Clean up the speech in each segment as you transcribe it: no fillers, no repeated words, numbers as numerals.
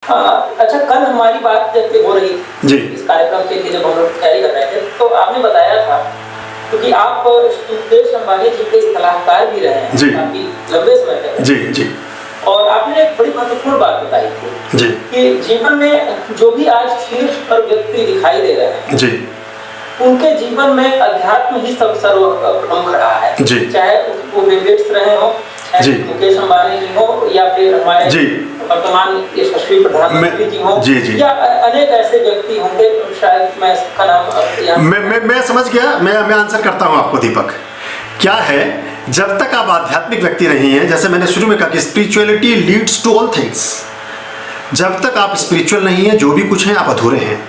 अच्छा, कल हमारी बात जब हो रही थी जी इस कार्यक्रम के लिए, जब हम लोग तैयारी कर रहे थे, तो आपने बताया था क्योंकि आप मुकेश अंबानी जी के सलाहकार भी रहे हैं जी काफी लंबे समय तक। जी जी और आपने एक बड़ी महत्वपूर्ण बात बताई थी जी कि जीवन में जो भी आज शीर्ष पर व्यक्ति दिखाई दे रहे हैं जी उनके जीवन में अध्यात्म ही सब सर्वप्रमुख रहा है। जी। चाहे वो बिल गेट्स रहे हो, जी। मुकेश अंबानी जी हो, या फिर हमारे जी। वर्तमान यशस्वी प्रधानमंत्री जी हो, जी जी या अनेक ऐसे व्यक्ति होंगे, शायद मैं इसका नाम मैं समझ गया। मैं आंसर करता हूं आपको दीपक। क्या है, जब तक आप आध्यात्मिक व्यक्ति नहीं हैं, जैसे मैंने शुरू में कहा कि spirituality leads to all things, जब तक आप स्पिरिचुअल नहीं है, जो भी कुछ है आप अधूरे हैं।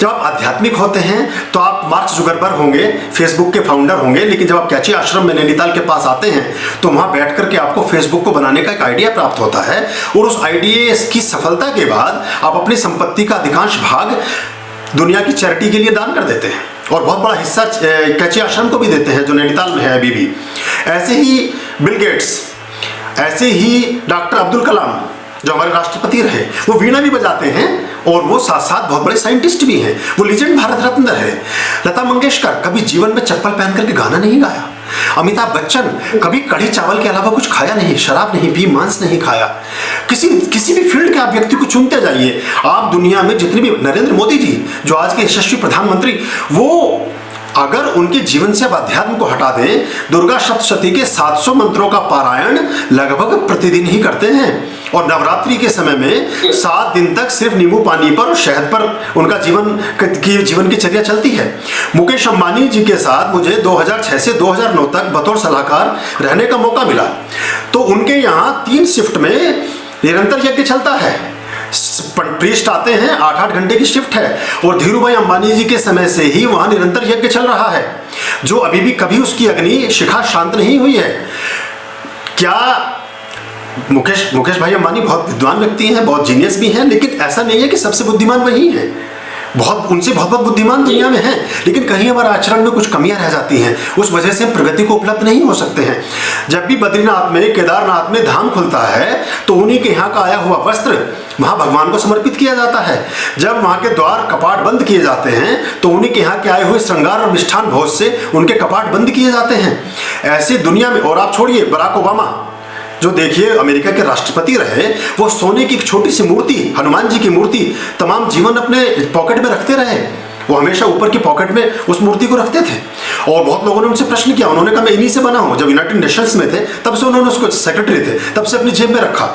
जब आप आध्यात्मिक होते हैं तो आप मार्क जुकरबर्ग होंगे, फेसबुक के फाउंडर होंगे, लेकिन जब आप कैची आश्रम में नैनीताल के पास आते हैं तो वहां बैठ करके आपको फेसबुक को बनाने का एक आइडिया प्राप्त होता है, और उस आइडिया की सफलता के बाद आप अपनी संपत्ति का अधिकांश भाग दुनिया की चैरिटी के लिए दान कर देते हैं, और बहुत बड़ा हिस्सा कैची आश्रम को भी देते हैं जो नैनीताल में है अभी भी। ऐसे ही बिल गेट्स, ऐसे ही डॉक्टर अब्दुल कलाम जो हमारे राष्ट्रपति रहे, वो वीणा भी बजाते हैं और वो साथ साथ बहुत बड़े साइंटिस्ट भी हैं। वो लीजेंड भारत रत्न है। लता मंगेशकर कभी जीवन में चप्पल पहन करके गाना नहीं गाया। अमिताभ बच्चन कभी कढ़ी चावल के अलावा कुछ खाया नहीं, शराब नहीं पी, मांस नहीं खाया। किसी भी फील्ड के आप व्यक्ति को चुनते जाइए, आप दुनिया में जितने भी, नरेंद्र मोदी जी जो आज के यशस्वी प्रधानमंत्री, वो अगर उनके जीवन से अब अध्यात्म को हटा दें, दुर्गा सप्तशती के 700 मंत्रों का पारायण लगभग प्रतिदिन ही करते हैं, और नवरात्रि के समय में 7 दिन तक सिर्फ नींबू पानी पर और शहद पर उनका जीवन की चर्या चलती है। मुकेश अंबानी जी के साथ मुझे 2006 से 2009 तक बतौर सलाहकार रहने का मौका मिला, तो उनके यहाँ 3 शिफ्ट में निरंतर यज्ञ चलता है। प्रीस्ट आते हैं, 8-8 घंटे की शिफ्ट है, और धीरूभाई अंबानी जी के समय से ही वहां निरंतर यज्ञ चल रहा है, जो अभी भी कभी उसकी अग्नि शिखा शांत नहीं हुई है। क्या मुकेश भाई अंबानी बहुत विद्वान व्यक्ति हैं, बहुत जीनियस भी हैं, लेकिन ऐसा नहीं है कि सबसे बुद्धिमान वही हैं। उनसे बहुत बुद्धिमान दुनिया में हैं, लेकिन कहीं हमारे आचरण में कुछ कमियां रह जाती हैं, उस वजह से हम प्रगति को उपलब्ध नहीं हो सकते हैं। जब भी बद्रीनाथ में, केदारनाथ में धाम खुलता है तो उन्हीं के यहाँ का आया हुआ वस्त्र वहाँ भगवान को समर्पित किया जाता है। जब वहाँ के द्वार कपाट बंद किए जाते हैं तो उन्हीं के यहाँ के आए हुए श्रृंगार और मिष्ठान भोज से उनके कपाट बंद किए जाते हैं। ऐसे दुनिया में, और आप छोड़िए बराक ओबामा जो देखिए अमेरिका के राष्ट्रपति रहे, वो सोने की एक छोटी सी मूर्ति, हनुमान जी की मूर्ति, तमाम जीवन अपने पॉकेट में रखते रहे। वो हमेशा ऊपर की पॉकेट में उस मूर्ति को रखते थे, और बहुत लोगों ने उनसे प्रश्न किया, उन्होंने कहा मैं इन्हीं से बना हूं। जब यूनाइटेड नेशंस में थे तब से उन्होंने उसको, सेक्रेटरी थे तब से, अपनी जेब में रखा।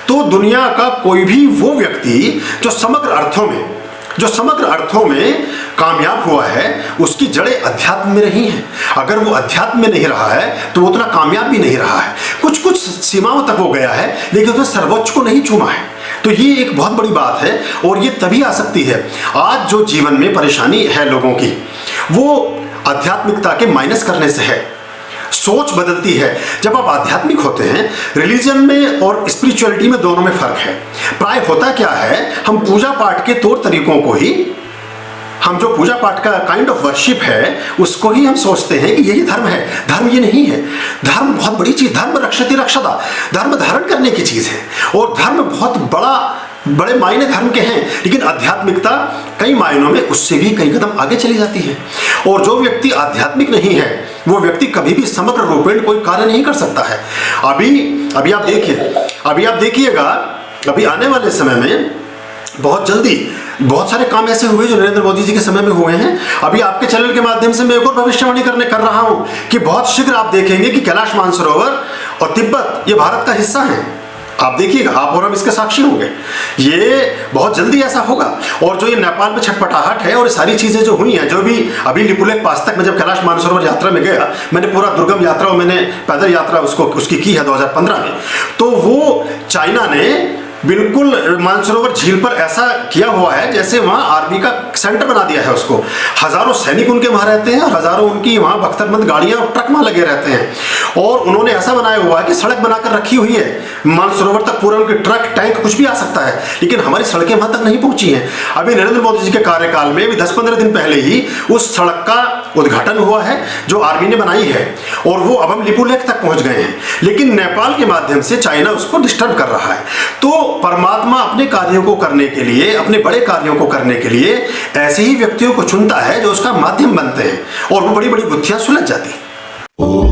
तो दुनिया का कोई भी वो व्यक्ति जो समग्र अर्थों में कामयाब हुआ है, उसकी जड़ें अध्यात्म में रही हैं। अगर वो अध्यात्म में नहीं रहा है तो वो उतना कामयाब भी नहीं रहा है। कुछ सीमाओं तक वो गया है, लेकिन उसने सर्वोच्च को नहीं चूमा है। तो ये एक बहुत बड़ी बात है, और ये तभी आ सकती है। आज जो जीवन में परेशानी है लोगों की, वो आध्यात्मिकता के माइनस करने से है। सोच बदलती है जब आप आध्यात्मिक होते हैं। रिलीजन में और स्पिरिचुअलिटी में, दोनों में फर्क है। प्राय होता क्या है, हम पूजा पाठ के तौर तरीकों को ही, हम जो पूजा पाठ का काइंड ऑफ वर्शिप है उसको ही हम सोचते हैं कि यही धर्म है। धर्म ये नहीं है। धर्म बहुत बड़ी चीज, धर्म रक्षति रक्षता, धर्म धारण करने की चीज है, और धर्म बहुत बड़े मायने धर्म के हैं, लेकिन आध्यात्मिकता कई मायनों में उससे भी कई कदम आगे चली जाती है। और जो व्यक्ति आध्यात्मिक नहीं है, वो व्यक्ति कभी भी समग्र रूपेण कोई कार्य नहीं कर सकता है। अभी आप देखिएगा, अभी आने वाले समय में बहुत जल्दी बहुत सारे काम ऐसे हुए जो नरेंद्र मोदी जी के समय में हुए हैं। अभी आपके चैनल के माध्यम से मैं एक और भविष्यवाणी कर रहा हूं कि बहुत शीघ्र आप देखेंगे कि कैलाश मानसरोवर और तिब्बत ये भारत का हिस्सा है। आप देखिएगा, आप और हम इसके साक्षी होंगे। ये बहुत जल्दी ऐसा होगा। और जो ये नेपाल में छटपटाहट है और सारी चीजें जो हुई हैं, जो भी अभी लिपुलेख पास तक, मैं जब कैलाश मानसरोवर यात्रा में गया, मैंने पूरा दुर्गम यात्रा और मैंने पैदल यात्रा उसकी की है 2015 में, तो वो चाइना ने बिल्कुल मानसरोवर झील पर ऐसा किया हुआ है जैसे वहाँ आर्मी का सेंटर बना दिया है उसको। हजारों सैनिक उनके वहाँ रहते हैं, और हजारों उनकी वहाँ बख्तरबंद गाड़ियाँ और ट्रक वहाँ लगे रहते हैं। और उन्होंने ऐसा बनाया हुआ है कि सड़क बनाकर रखी हुई है, मानसरोवर तक पूरा उनके ट्रक, टैंक कुछ भी आ सकता है, लेकिन हमारी सड़कें वहाँ तक नहीं पहुँची हैं। अभी नरेंद्र मोदी जी के कार्यकाल में भी 10-15 दिन पहले ही उस सड़क का उद्घाटन हुआ है जो आर्मी ने बनाई है, और वो अब हम लिपुलेख तक पहुंच गए हैं, लेकिन नेपाल के माध्यम से चाइना उसको डिस्टर्ब कर रहा है। तो परमात्मा अपने कार्यों को करने के लिए, अपने बड़े कार्यों को करने के लिए ऐसे ही व्यक्तियों को चुनता है जो उसका माध्यम बनते हैं, और वो बड़ी बड़ी गुत्थियां सुलझ जाती हैं।